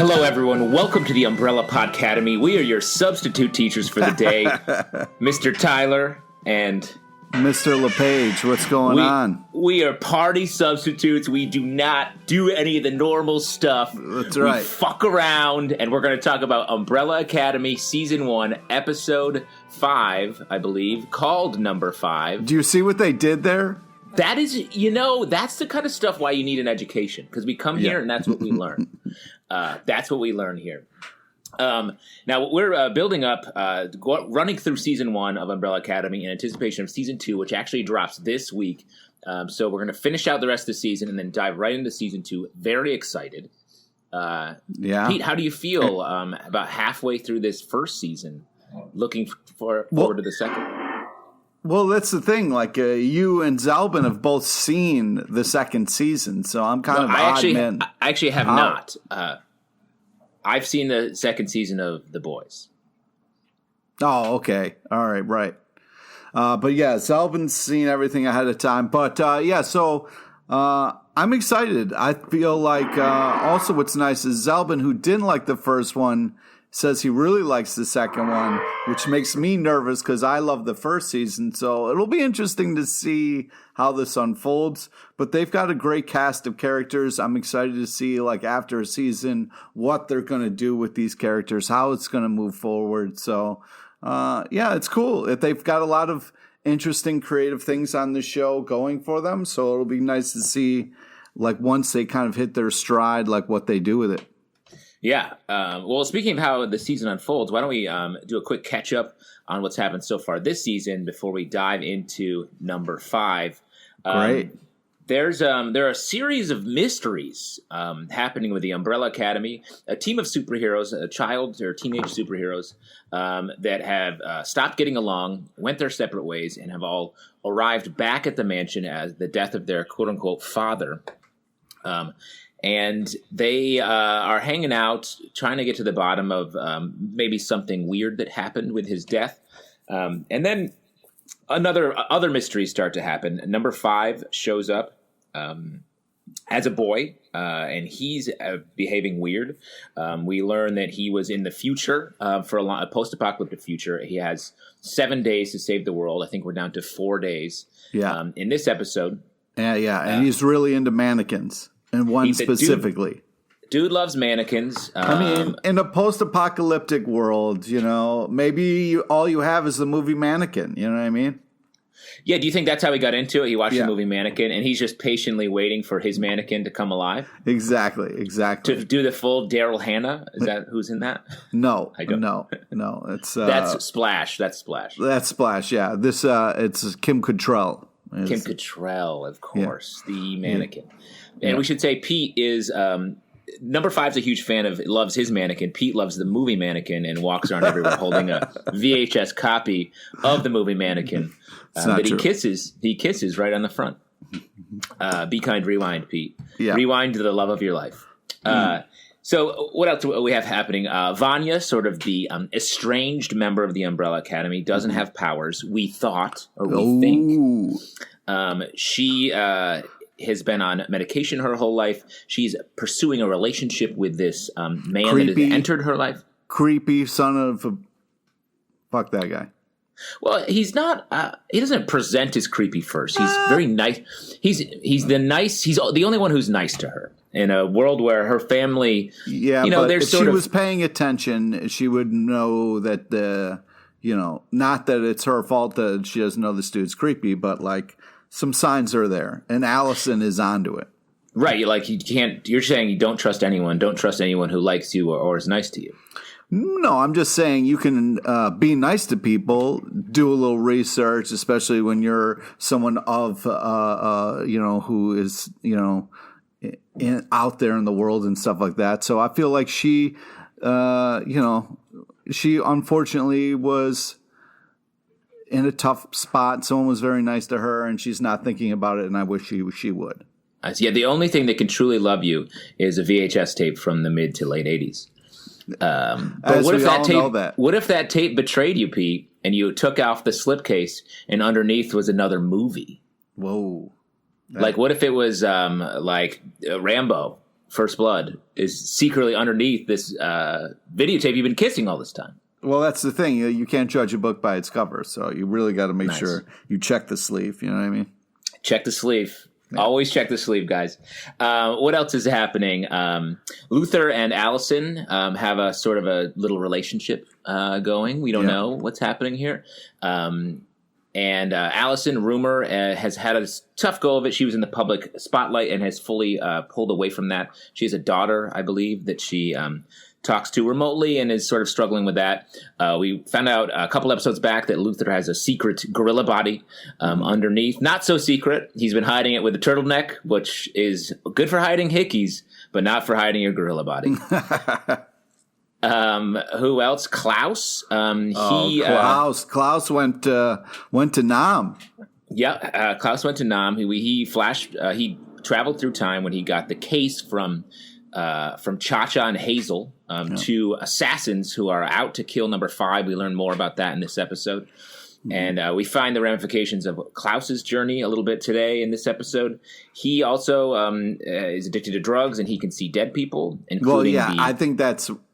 Hello, everyone. Welcome to the Umbrella Podcademy. We are your substitute teachers for the day, Mr. Tyler and Mr. LePage. What's going on? We are party substitutes. We do not do any of the normal stuff. That's right. We fuck around, and we're going to talk about Umbrella Academy Season 1, Episode 5, I believe, called Number 5. Do you see what they did there? That is, that's the kind of stuff why you need an education, because we come here and that's what we learn. That's what we learn here. Now, we're building up, running through Season 1 of Umbrella Academy in anticipation of Season 2, which actually drops this week. So we're going to finish out the rest of the season and then dive right into Season 2. Very excited. Pete, how do you feel about halfway through this first season? Looking forward to the second? Well, that's the thing. Like, you and Zalbin have both seen the second season, so I'm kind of odd man. I actually have not. I've seen the second season of The Boys. Oh, okay. All right, right. But yeah, Zalbin's seen everything ahead of time. But so I'm excited. I feel like also what's nice is Zalbin, who didn't like the first one, says he really likes the second one, which makes me nervous because I love the first season. So it'll be interesting to see how this unfolds. But they've got a great cast of characters. I'm excited to see, like, after a season, what they're going to do with these characters, how it's going to move forward. So, it's cool. They've got a lot of interesting creative things on the show going for them. So it'll be nice to see, like, once they kind of hit their stride, like, what they do with it. Yeah. Well, speaking of how the season unfolds, why don't we do a quick catch up on what's happened so far this season before we dive into Number 5. Great. There are a series of mysteries happening with the Umbrella Academy, a team of superheroes, child or teenage superheroes that have stopped getting along, went their separate ways, and have all arrived back at the mansion as the death of their quote-unquote father. And they are hanging out, trying to get to the bottom of maybe something weird that happened with his death. And then other mysteries start to happen. Number 5 shows up as a boy, and he's behaving weird. We learn that he was in the future for a post-apocalyptic future. He has 7 days to save the world. I think we're down to 4 days in this episode. Yeah, and he's really into mannequins. And one specifically. Dude loves mannequins. I mean, in a post-apocalyptic world, maybe all you have is the movie Mannequin. You know what I mean? Yeah, do you think that's how he got into it? He watched the movie Mannequin, and he's just patiently waiting for his mannequin to come alive? Exactly. To do the full Daryl Hannah? Is that who's in that? No, I don't. No. It's That's Splash. That's Splash, yeah. This, it's Kim Cattrall. Kim Cattrall, of course, the mannequin. And we should say Pete is Number 5's a huge fan of, loves his mannequin. Pete loves the movie Mannequin and walks around everywhere holding a VHS copy of the movie Mannequin that he kisses right on the front. Be kind, rewind, Pete. Yeah. Rewind to the love of your life. So what else do we have happening? Vanya, sort of the estranged member of the Umbrella Academy, doesn't have powers. We thought, or we think. She has been on medication her whole life. She's pursuing a relationship with this man that has entered her life. Creepy son of a... Fuck that guy. Well, he's not... he doesn't present as creepy first. He's very nice. He's the only one who's nice to her. In a world where her family... Yeah, but if she was paying attention, she would know that not that it's her fault that she doesn't know this dude's creepy, but like... Some signs are there, and Allison is onto it. Right, like you're saying you don't trust anyone. Don't trust anyone who likes you or is nice to you. No, I'm just saying you can be nice to people, do a little research, especially when you're someone of, who is, out there in the world and stuff like that. So I feel like she unfortunately was in a tough spot. Someone was very nice to her, and she's not thinking about it, and I wish she would. Yeah, the only thing that can truly love you is a VHS tape from the mid to late 80s. But what if that tape betrayed you, Pete, and you took off the slipcase, and underneath was another movie? Whoa. Like, what if it was like Rambo First Blood is secretly underneath this videotape you've been kissing all this time. Well, that's the thing. You can't judge a book by its cover, so you really got to make sure you check the sleeve. You know what I mean? Check the sleeve. Yeah. Always check the sleeve, guys. What else is happening? Luther and Allison have a sort of a little relationship going. We don't know what's happening here. And Allison, rumor, has had a tough go of it. She was in the public spotlight and has fully pulled away from that. She has a daughter, I believe, that she talks to remotely and is sort of struggling with that. We found out a couple episodes back that Luther has a secret gorilla body underneath. Not so secret. He's been hiding it with a turtleneck, which is good for hiding hickeys, but not for hiding your gorilla body. Who else? Klaus. Klaus went to Nam. Yeah, Klaus went to Nam. He traveled through time when he got the case from Cha-Cha and Hazel to assassins who are out to kill number 5. We learn more about that in this episode. Mm-hmm. And we find the ramifications of Klaus's journey a little bit today in this episode. He also is addicted to drugs, and he can see dead people, including I think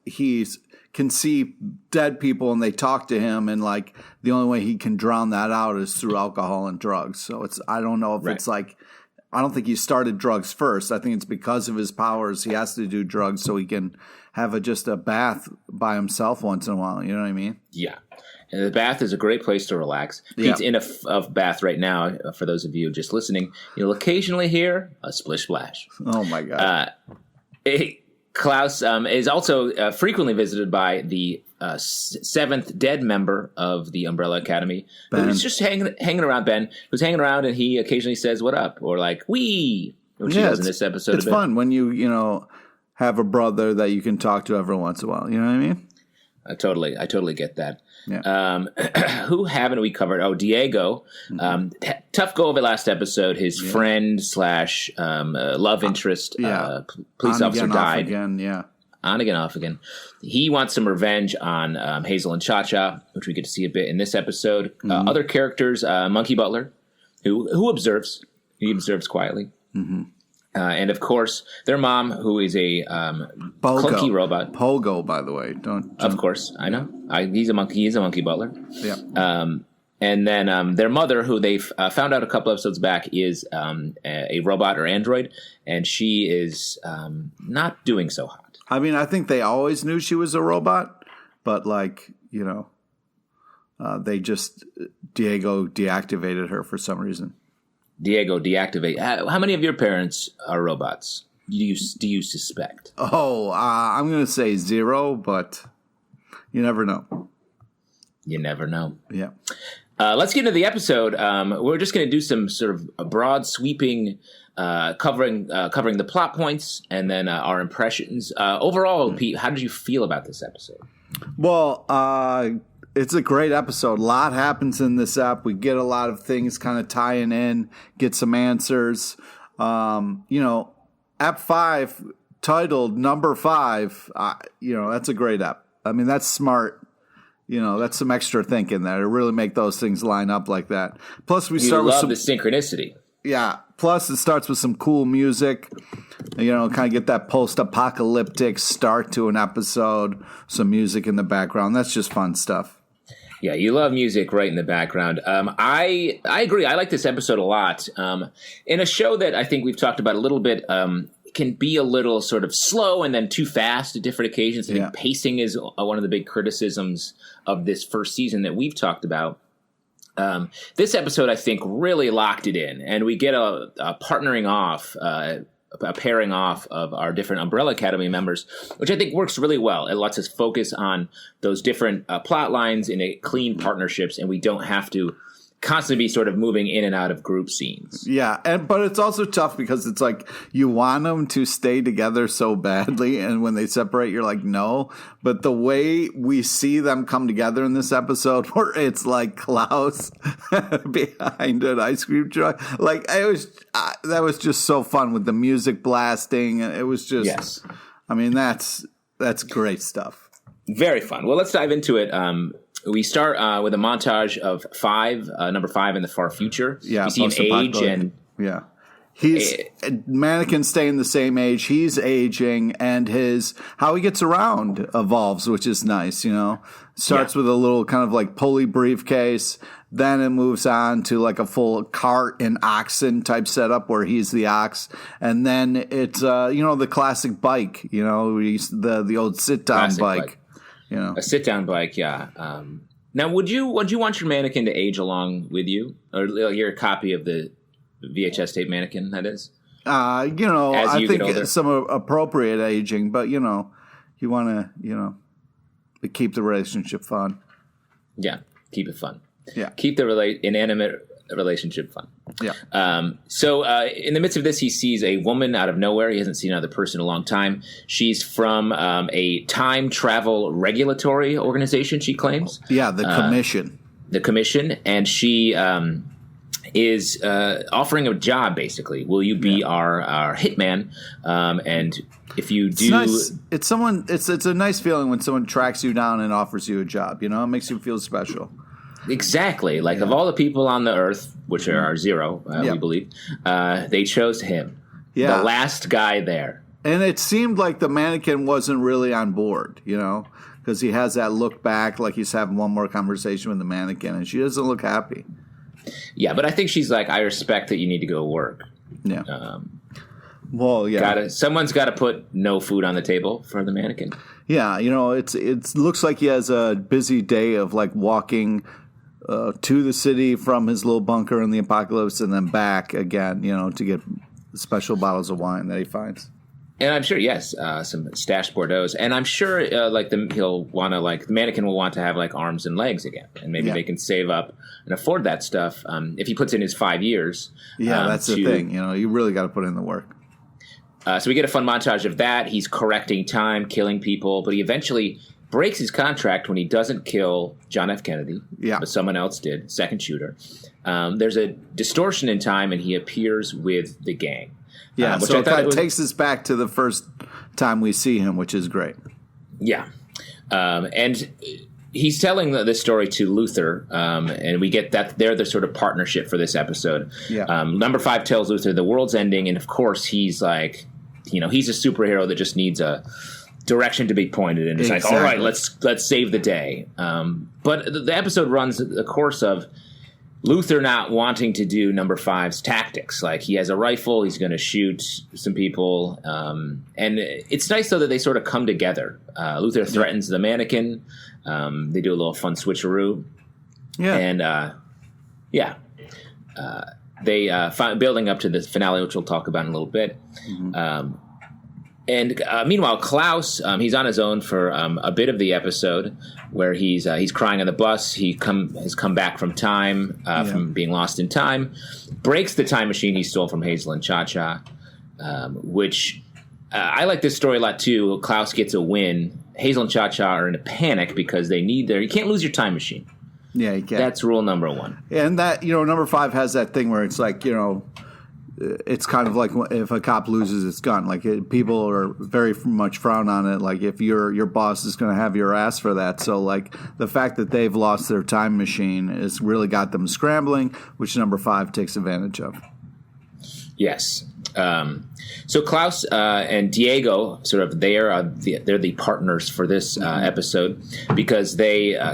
he can see dead people, and they talk to him, and like the only way he can drown that out is through alcohol and drugs. So I don't know if it's like, I don't think he started drugs first. I think it's because of his powers. He has to do drugs so he can have just a bath by himself once in a while. You know what I mean? Yeah. And the bath is a great place to relax. Pete's in a bath right now. For those of you just listening, you'll occasionally hear a splish splash. Oh, my God. Klaus is also frequently visited by the 7th dead member of the Umbrella Academy, who's just hanging around. Ben, who's hanging around, and he occasionally says "What up?" or like "Wee," which he does in this episode. It's fun when you have a brother that you can talk to every once in a while. You know what I mean? I totally get that. Yeah. Who haven't we covered? Oh, Diego. Mm-hmm. Tough go of it last episode. His friend / love interest, police officer died. On again, off again. He wants some revenge on Hazel and Cha-Cha, which we get to see a bit in this episode. Mm-hmm. Other characters, Monkey Butler, who observes. He observes quietly. Mm-hmm. And, of course, their mom, who is a clunky robot. Pogo, by the way. Of course, I know. He's a monkey. He's a monkey butler. Yeah. And then their mother, who they've found out a couple episodes back, is a robot or android, and she is not doing so hot. I mean, I think they always knew she was a robot, but Diego deactivated her for some reason. Diego, deactivate. How many of your parents are robots? Do you suspect? Oh, I'm going to say 0, but you never know. You never know. Yeah. Let's get into the episode. We're just going to do some sort of a broad, sweeping, covering the plot points, and then our impressions. Overall, Pete, how did you feel about this episode? Well, it's a great episode. A lot happens in this app. We get a lot of things kind of tying in, get some answers. App 5, titled Number 5, that's a great app. I mean, that's smart. That's some extra thinking there to really make those things line up like that. Plus, we start with the synchronicity. Yeah. Plus, it starts with some cool music. Kind of get that post-apocalyptic start to an episode. Some music in the background. That's just fun stuff. Yeah, you love music right in the background. I agree. I like this episode a lot. In a show that I think we've talked about a little bit, can be a little sort of slow and then too fast at different occasions. I think pacing is one of the big criticisms of this first season that we've talked about. This episode, I think, really locked it in, and we get a partnering off, a pairing off of our different Umbrella Academy members, which I think works really well. It lets us focus on those different plot lines in a clean partnerships, and we don't have to constantly be sort of moving in and out of group scenes. Yeah, but it's also tough because it's like you want them to stay together so badly, and when they separate, you're like, no. But the way we see them come together in this episode, where it's like Klaus behind an ice cream truck, that was just so fun with the music blasting. It was just, I mean, that's great stuff. Very fun. Well, let's dive into it. We start with a montage of number 5 in the far future. Yeah, we see him age and Mannequin's staying the same age. He's aging, and how he gets around evolves, which is nice. Starts with a little kind of like pulley briefcase. Then it moves on to like a full cart and oxen type setup where he's the ox, and then it's the classic bike. The old sit down bike. A sit down bike. Yeah. Now, would you want your mannequin to age along with you, or your copy of the VHS tape mannequin? That is. I think some appropriate aging, but you want to keep the relationship fun. Yeah, keep it fun. Yeah, keep the inanimate relationship fun. Yeah. So in the midst of this, he sees a woman out of nowhere. He hasn't seen another person in a long time. She's from a time travel regulatory organization, she claims. Yeah, the commission. The commission, and she is offering a job. Basically, will you be our hitman? And if you do, it's nice. It's a nice feeling when someone tracks you down and offers you a job. It makes you feel special. Exactly. Like of all the people on the earth, which are zero, we believe, they chose him. Yeah. The last guy there. And it seemed like the mannequin wasn't really on board, because he has that look back like he's having one more conversation with the mannequin, and she doesn't look happy. Yeah, but I think she's like, I respect that you need to go work. Yeah. Well, yeah. Someone's got to put no food on the table for the mannequin. Yeah, it looks like he has a busy day of like walking to the city from his little bunker in the apocalypse and then back again, to get special bottles of wine that he finds. And I'm sure, yes, some stashed Bordeaux's. And I'm sure he'll want to the mannequin will want to have like arms and legs again. And maybe they can save up and afford that stuff if he puts in his 5 years. Yeah, that's the thing. You really got to put in the work. So we get a fun montage of that. He's correcting time, killing people, but he eventually breaks his contract when he doesn't kill John F. Kennedy, but someone else did, second shooter. There's a distortion in time, and he appears with the gang. Yeah, which so it takes us back to the first time we see him, which is great. Yeah. And he's telling this story to Luther, and we get that they're the sort of partnership for this episode. Yeah. Number 5 tells Luther the world's ending, and of course he's like, he's a superhero that just needs a direction to be pointed, and it's like, all right, let's save the day. But the episode runs the course of Luther not wanting to do number 5's tactics. Like, he has a rifle, he's going to shoot some people, and it's nice though that they sort of come together. Luther threatens the mannequin. They do a little fun switcheroo. Yeah, and they building up to the finale, which we'll talk about in a little bit. Mm-hmm. And meanwhile, Klaus, he's on his own for a bit of the episode where he's crying on the bus. He has come back from time, from being lost in time, breaks the time machine he stole from Hazel and Cha-Cha, which I like this story a lot too. Klaus gets a win. Hazel and Cha-Cha are in a panic because they need you can't lose your time machine. Yeah, you can't. That's rule number 1. And that, number 5 has that thing where it's like, it's kind of like if a cop loses its gun. Like, people are very much frown on it. Like, if your boss is going to have your ass for that. So, like, the fact that they've lost their time machine has really got them scrambling, which number 5 takes advantage of. Yes. So Klaus and Diego, sort of, they're the partners for this episode because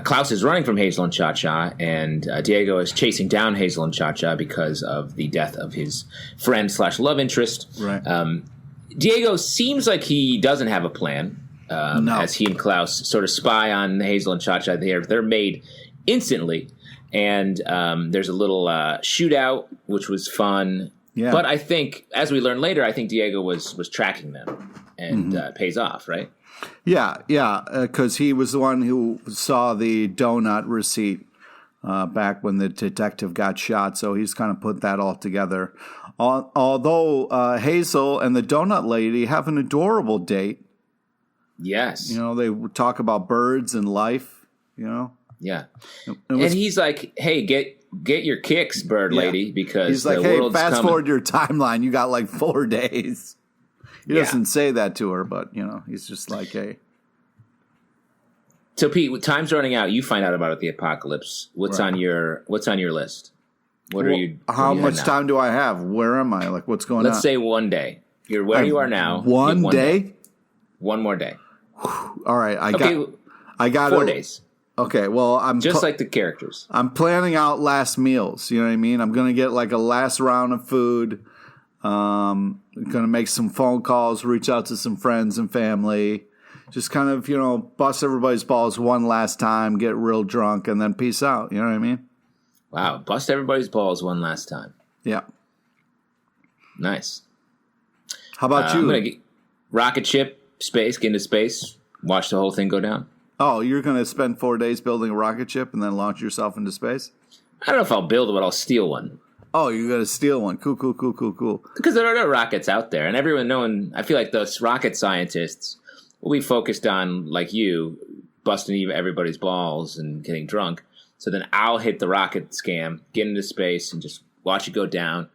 Klaus is running from Hazel and Cha-Cha, and Diego is chasing down Hazel and Cha-Cha because of the death of his friend / love interest. Right. Diego seems like he doesn't have a plan. No. As he and Klaus sort of spy on Hazel and Cha-Cha, they're made instantly, and there's a little shootout, which was fun. Yeah. But I think, as we learn later, I think Diego was tracking them, and pays off, right? Yeah, because he was the one who saw the donut receipt back when the detective got shot, so he's kind of put that all together. Although Hazel and the donut lady have an adorable date. Yes. They talk about birds and life, Yeah. And he's like, hey, get your kicks, bird lady, because he's like, hey, fast forward your timeline. You got like 4 days. He doesn't say that to her, but he's just like, hey. So Pete, with time's running out, you find out about the apocalypse. What's on your list? What are you? How much time do I have? Where am I? Like, what's going on? Let's say one day. You're where you are now. One day? One more day. All right. I got 4 days. Okay. Well, I'm just like the characters. I'm planning out last meals. You know what I mean? I'm going to get like a last round of food. Going to make some phone calls, reach out to some friends and family. Just kind of, bust everybody's balls one last time, get real drunk, and then peace out. You know what I mean? Wow. Bust everybody's balls one last time. Yeah. Nice. How about you? I'm going to rocket ship, space, get into space, watch the whole thing go down. Oh, you're going to spend 4 days building a rocket ship and then launch yourself into space? I don't know if I'll build it, but I'll steal one. Oh, you're going to steal one. Cool. Because there are no rockets out there. And I feel like those rocket scientists will be focused on, like you, busting everybody's balls and getting drunk. So then I'll hit the rocket scam, get into space, and just watch it go down.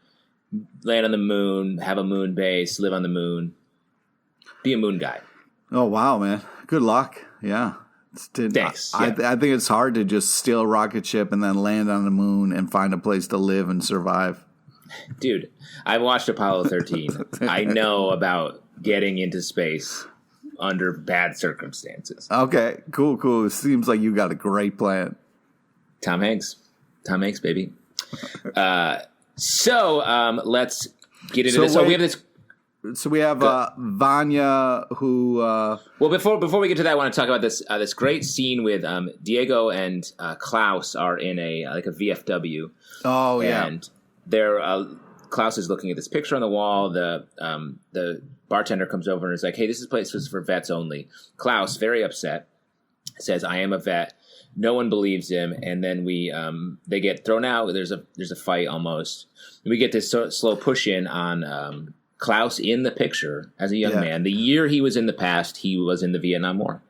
Land on the moon, have a moon base, live on the moon, be a moon guy. Oh, wow, man. Good luck. Yeah. Thanks. I think it's hard to just steal a rocket ship and then land on the moon and find a place to live and survive. Dude, I watched Apollo 13. I know about getting into space under bad circumstances. Okay, cool. It seems like you got a great plan. Tom Hanks, baby. So let's get into this. So we have this. So we have Vanya, who. Well, before we get to that, I want to talk about this great scene with Diego and Klaus are in a VFW. Oh yeah, and they're Klaus is looking at this picture on the wall. The bartender comes over and is like, "Hey, this place is for vets only." Klaus, very upset, says, "I am a vet." No one believes him, and then they get thrown out. There's a fight almost. We get this slow push in on Klaus in the picture as a young man. The year he was in the past, he was in the Vietnam War.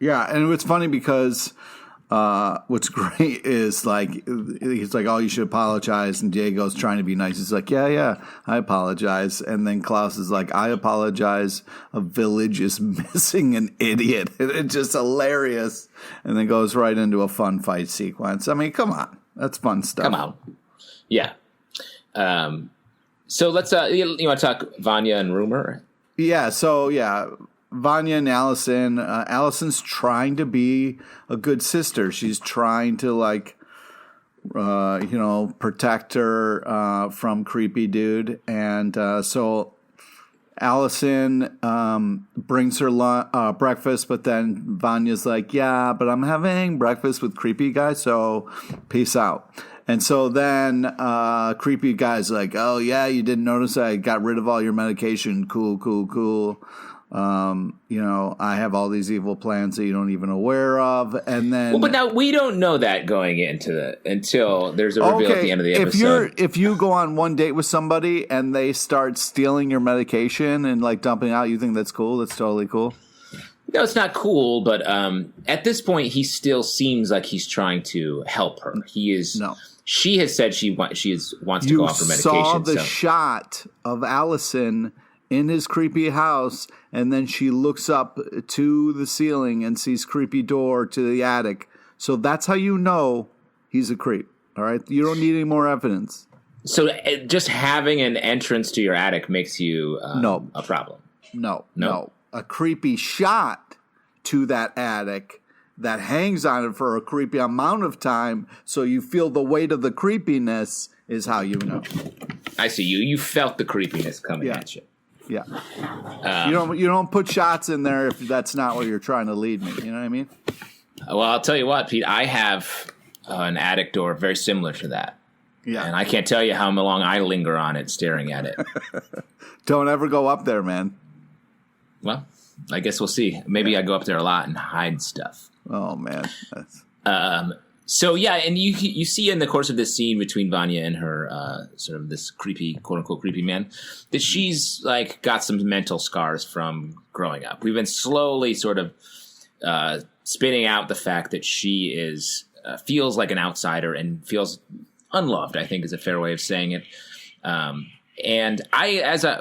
Yeah, and it's funny because what's great is like he's like, "Oh, you should apologize," and Diego's trying to be nice. He's like, "Yeah, I apologize," and then Klaus is like, "I apologize. A village is missing an idiot." It's just hilarious, and then goes right into a fun fight sequence. I mean, come on, that's fun stuff. Come on, yeah. So let's you want to talk Vanya and Rumor? Yeah. So yeah. Vanya and Allison. Allison's trying to be a good sister. She's trying to protect her from creepy dude. And so Allison brings her breakfast, but then Vanya's like, "Yeah, but I'm having breakfast with creepy guy, so peace out." And so then creepy guy's like, "Oh yeah, you didn't notice I got rid of all your medication. Cool. I have all these evil plans that you don't even aware of." And then, but now we don't know that going into until there's a reveal at the end of the episode. If you go on one date with somebody and they start stealing your medication and dumping out, you think that's cool? That's totally cool. No, it's not cool. But at this point, he still seems like he's trying to help her. He is. No. She has said she wants to go off her medication. You saw the shot of Allison in his creepy house, and then she looks up to the ceiling and sees creepy door to the attic. So that's how you know he's a creep. All right, you don't need any more evidence. So just having an entrance to your attic makes you a problem. No, a creepy shot to that attic that hangs on it for a creepy amount of time, so you feel the weight of the creepiness is how you know. I see you. You felt the creepiness coming at you. Yeah. You don't put shots in there if that's not where you're trying to lead me. You know what I mean? Well, I'll tell you what, Pete. I have an attic door very similar to that. Yeah. And I can't tell you how long I linger on it, staring at it. Don't ever go up there, man. Well, I guess we'll see. Maybe I go up there a lot and hide stuff. Oh, man. So, yeah, and you see in the course of this scene between Vanya and her sort of this creepy, quote-unquote creepy man, that she's, got some mental scars from growing up. We've been slowly sort of spinning out the fact that she feels like an outsider and feels unloved, I think is a fair way of saying it. And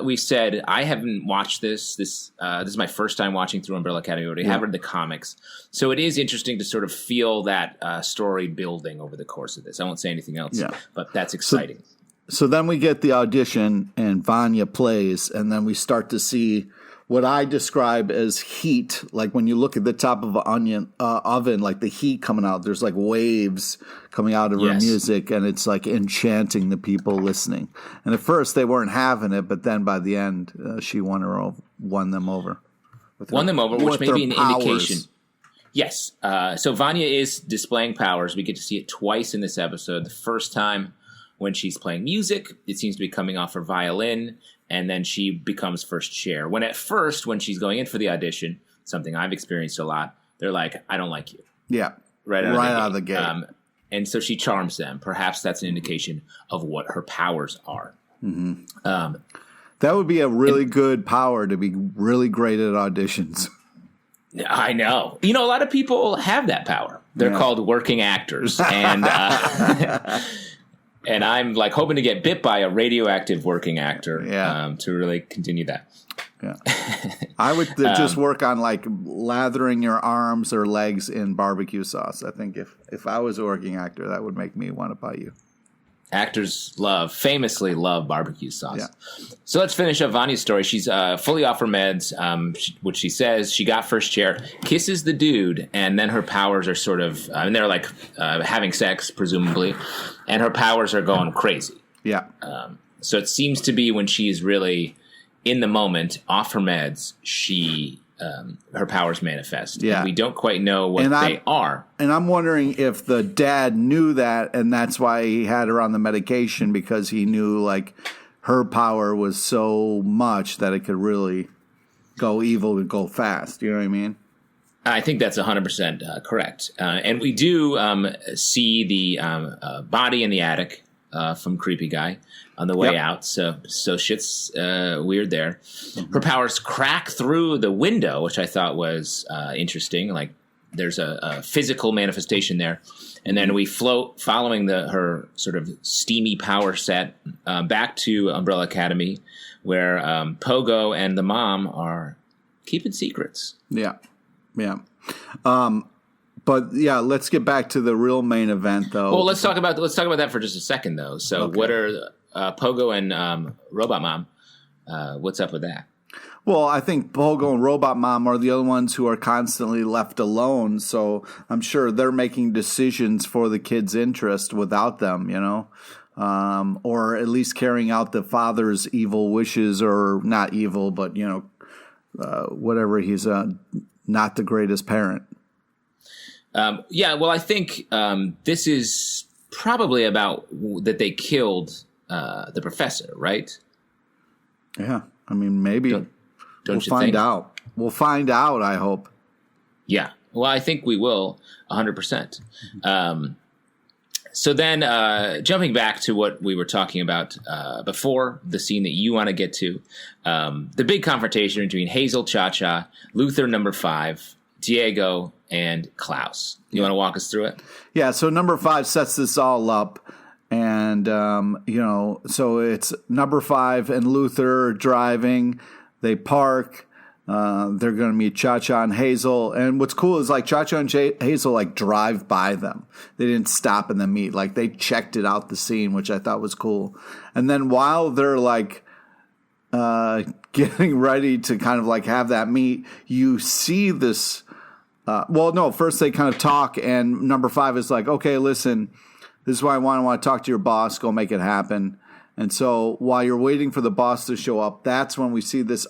we said, I haven't watched this. This is my first time watching through Umbrella Academy, but I have read the comics. So it is interesting to sort of feel that story building over the course of this. I won't say anything else, but that's exciting. So then we get the audition, and Vanya plays, and then we start to see what I describe as heat. Like when you look at the top of an oven, like the heat coming out, there's like waves coming out of her music, and it's like enchanting the people listening. And at first they weren't having it, but then by the end, she won them over. Won them over, which may be an indication. Yes. So Vanya is displaying powers. We get to see it twice in this episode. The first time when she's playing music, it seems to be coming off her violin, and then she becomes first chair. When she's going in for the audition, something I've experienced a lot, they're like, I don't like you. Yeah. Right out of the gate. And so she charms them. Perhaps that's an indication of what her powers are. Mm-hmm. That would be a really good power to be really great at auditions. I know. A lot of people have that power. They're called working actors. And and I'm like hoping to get bit by a radioactive working actor to really continue that. Yeah, I would just work on like lathering your arms or legs in barbecue sauce. I think if I was a working actor, that would make me want to buy you. Actors famously love barbecue sauce. Yeah. So let's finish up Vanya's story. She's fully off her meds, which she says she got first chair, kisses the dude, and then her powers are sort of, and they're like having sex, presumably, and her powers are going crazy. Yeah. So it seems to be when she's really in the moment, off her meds, her powers manifest. Yeah. And we don't quite know what they are. And I'm wondering if the dad knew that, and that's why he had her on the medication, because he knew like her power was so much that it could really go evil and go fast. You know what I mean? I think that's 100% correct. And we do see the body in the attic from Creepy Guy on the way out. So shit's weird there. Mm-hmm. Her powers crack through the window, which I thought was interesting. Like there's a physical manifestation there. And then we float following her sort of steamy power set back to Umbrella Academy, where Pogo and the mom are keeping secrets. Yeah. Yeah. But yeah, let's get back to the real main event, though. Well, let's talk about that for just a second, though. So, what are Pogo and Robot Mom? What's up with that? Well, I think Pogo and Robot Mom are the other ones who are constantly left alone. So I'm sure they're making decisions for the kids' interest without them, or at least carrying out the father's evil wishes, or not evil, but whatever. He's not the greatest parent. Well, I think this is probably about that they killed the professor, right? Yeah, I mean, maybe. Don't we'll you find think? out. We'll find out, I hope. Yeah, well, I think we will 100%. So then jumping back to what we were talking about before, the scene that you want to get to, the big confrontation between Hazel Cha-Cha, Luther number 5, Diego, and Klaus. You want to walk us through it? Yeah, so number 5 sets this all up. And, so it's number 5 and Luther driving. They park. They're going to meet Cha-Cha and Hazel. And what's cool is like Cha-Cha and Hazel like drive by them. They didn't stop and then meet. Like they checked it out, the scene, which I thought was cool. And then while they're like getting ready to kind of like have that meet, you see this. First they kind of talk, and number 5 is like, okay, listen, this is why I want to talk to your boss. Go make it happen. And so while you're waiting for the boss to show up, that's when we see this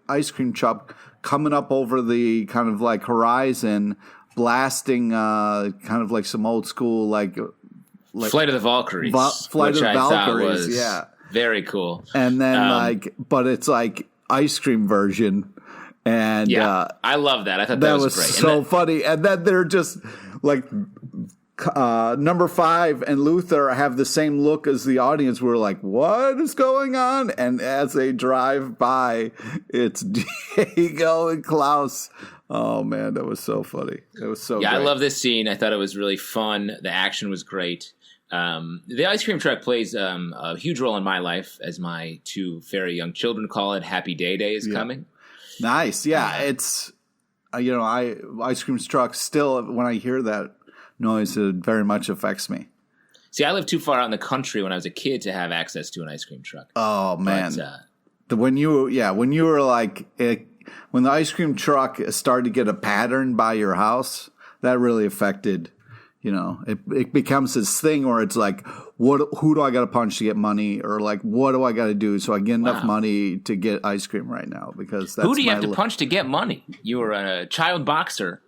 ice cream truck coming up over the kind of like horizon, blasting kind of like some old school like Flight of the Valkyries. Flight of the Valkyries, yeah. Very cool. And then but it's like ice cream version. And I love that. I thought that was great. So funny. And then they're just like number 5 and Luther have the same look as the audience. We're like, what is going on? And as they drive by, it's Diego and Klaus. Oh man, that was so funny. It was so great. I love this scene. I thought it was really fun. The action was great. The ice cream truck plays a huge role in my life, as my two very young children call it. Happy Day Day is coming. Nice. Yeah, it's ice cream truck still. When I hear that noise, it very much affects me. See, I lived too far out in the country when I was a kid to have access to an ice cream truck. Oh man, when you were like when the ice cream truck started to get a pattern by your house, that really affected. It becomes this thing where it's like, who do I got to punch to get money, or like, what do I got to do so I get enough money to get ice cream right now? Because that's who do you have to punch to get money? You were a child boxer.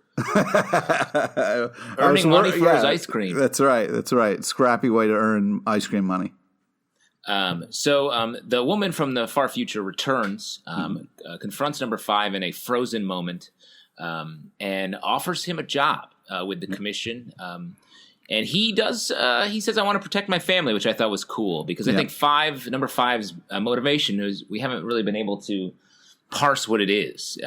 Earning money for his ice cream. That's right. Scrappy way to earn ice cream money. So the woman from the far future returns, confronts number 5 in a frozen moment, and offers him a job with the commission. And he does. He says, "I want to protect my family," which I thought was cool, because I think number five's motivation is we haven't really been able to parse what it is.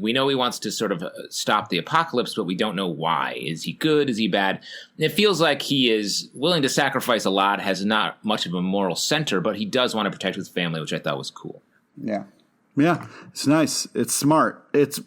We know he wants to sort of stop the apocalypse, but we don't know why. Is he good? Is he bad? And it feels like he is willing to sacrifice a lot, has not much of a moral center, but he does want to protect his family, which I thought was cool. Yeah. It's nice. It's smart. It's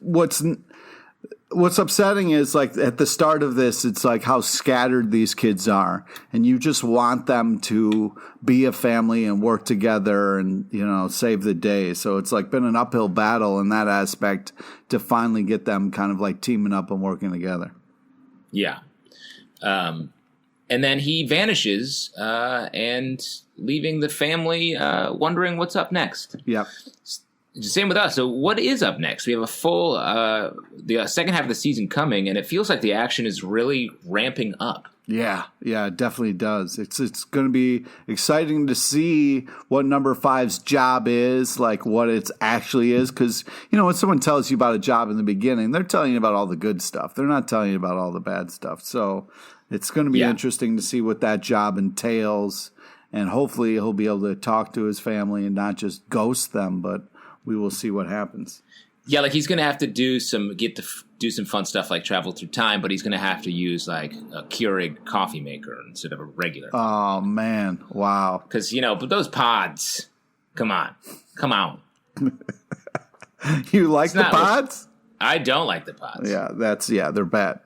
What's upsetting is, like, at the start of this, it's like how scattered these kids are, and you just want them to be a family and work together and, save the day. So it's like been an uphill battle in that aspect to finally get them kind of like teaming up and working together. Yeah. And then he vanishes, and leaving the family wondering what's up next. Yeah. Same with us. So what is up next? We have a full the second half of the season coming, and it feels like the action is really ramping up. Yeah, it definitely does. It's going to be exciting to see what number 5's job is, like what it actually is. Because, when someone tells you about a job in the beginning, they're telling you about all the good stuff. They're not telling you about all the bad stuff. So it's going to be interesting to see what that job entails. And hopefully he'll be able to talk to his family and not just ghost them, but we will see what happens. Yeah, like he's going to have to do some fun stuff like travel through time, but he's going to have to use like a Keurig coffee maker instead of a regular. Oh man, wow! Because but those pods, come on. You like the pods? I don't like the pods. Yeah, they're bad.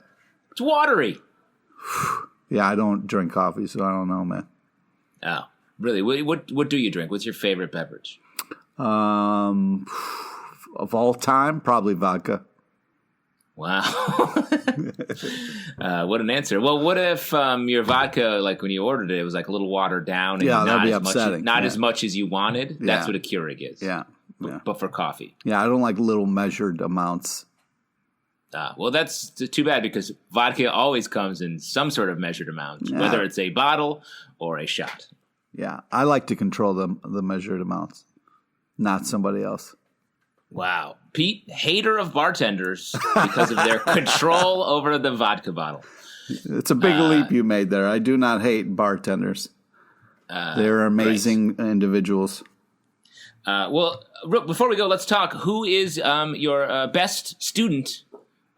It's watery. Yeah, I don't drink coffee, so I don't know, man. Oh, really? What do you drink? What's your favorite beverage? Of all time, probably vodka. Wow. What an answer. Well, what if your vodka, like when you ordered it was like a little watered down and that'd be upsetting. As much as you wanted? That's what a Keurig is. Yeah. But for coffee. Yeah, I don't like little measured amounts. Well, that's too bad, because vodka always comes in some sort of measured amount, whether it's a bottle or a shot. Yeah, I like to control the measured amounts. Not somebody else. Wow. Pete, hater of bartenders because of their control over the vodka bottle. It's a big leap you made there. I do not hate bartenders. They're amazing individuals. Well, before we go, let's talk. Who is your best student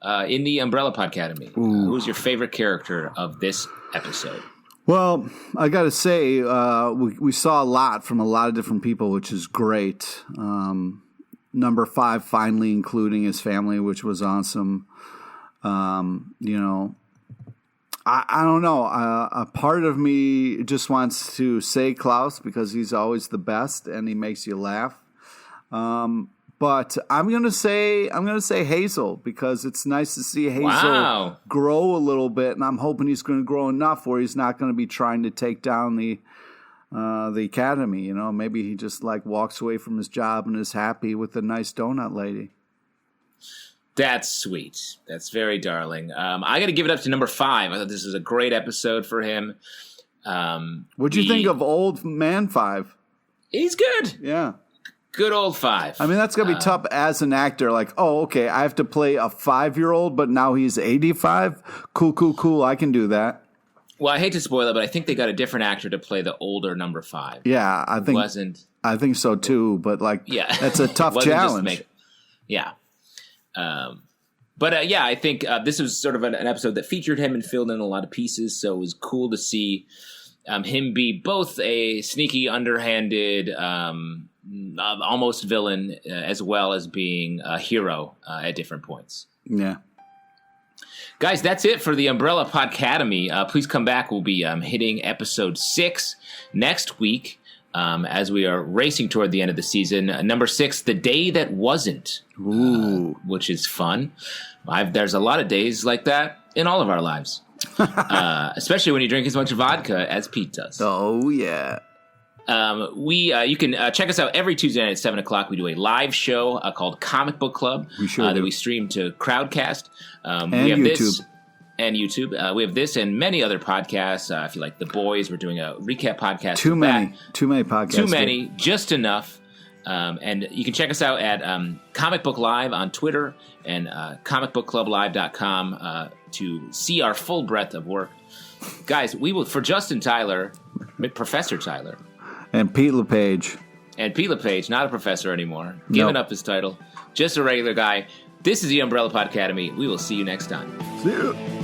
in the Umbrella Academy? Who's your favorite character of this episode? Well, I got to say, we saw a lot from a lot of different people, which is great. Number 5 finally including his family, which was awesome. I don't know. A part of me just wants to say Klaus, because he's always the best and he makes you laugh. But I'm gonna say Hazel, because it's nice to see Hazel grow a little bit, and I'm hoping he's going to grow enough where he's not going to be trying to take down the academy. Maybe he just like walks away from his job and is happy with the nice donut lady. That's sweet. That's very darling. I got to give it up to number 5. I thought this was a great episode for him. What'd you think of old man 5? He's good. Yeah. Good old 5. I mean, that's going to be tough as an actor. Like, okay, I have to play a 5-year-old, but now he's 85? Cool. I can do that. Well, I hate to spoil it, but I think they got a different actor to play the older number 5. Yeah, I think so too, but that's a tough challenge. I think this was sort of an episode that featured him and filled in a lot of pieces, so it was cool to see him be both a sneaky, underhanded, almost villain, as well as being a hero at different points. Yeah. Guys, that's it for the Umbrella Podcademy. Please come back. We'll be hitting episode 6 next week as we are racing toward the end of the season. Number 6, The Day That Wasn't, which is fun. There's a lot of days like that in all of our lives, especially when you drink as much vodka as Pete does. Oh, yeah. You can check us out every Tuesday night at 7 o'clock. We do a live show called Comic Book Club that we stream to Crowdcast. And we have YouTube. This and YouTube. We have this and many other podcasts. If you like The Boys, we're doing a recap podcast. Too many podcasts. Too many, just enough. And you can check us out at Comic Book Live on Twitter and comicbookclublive.com to see our full breadth of work. Guys, we will, for Justin Tyler, Professor Tyler, and Pete LePage. And Pete LePage, not a professor anymore, giving up his title, just a regular guy. This is the Umbrella Podcademy. We will see you next time. See you.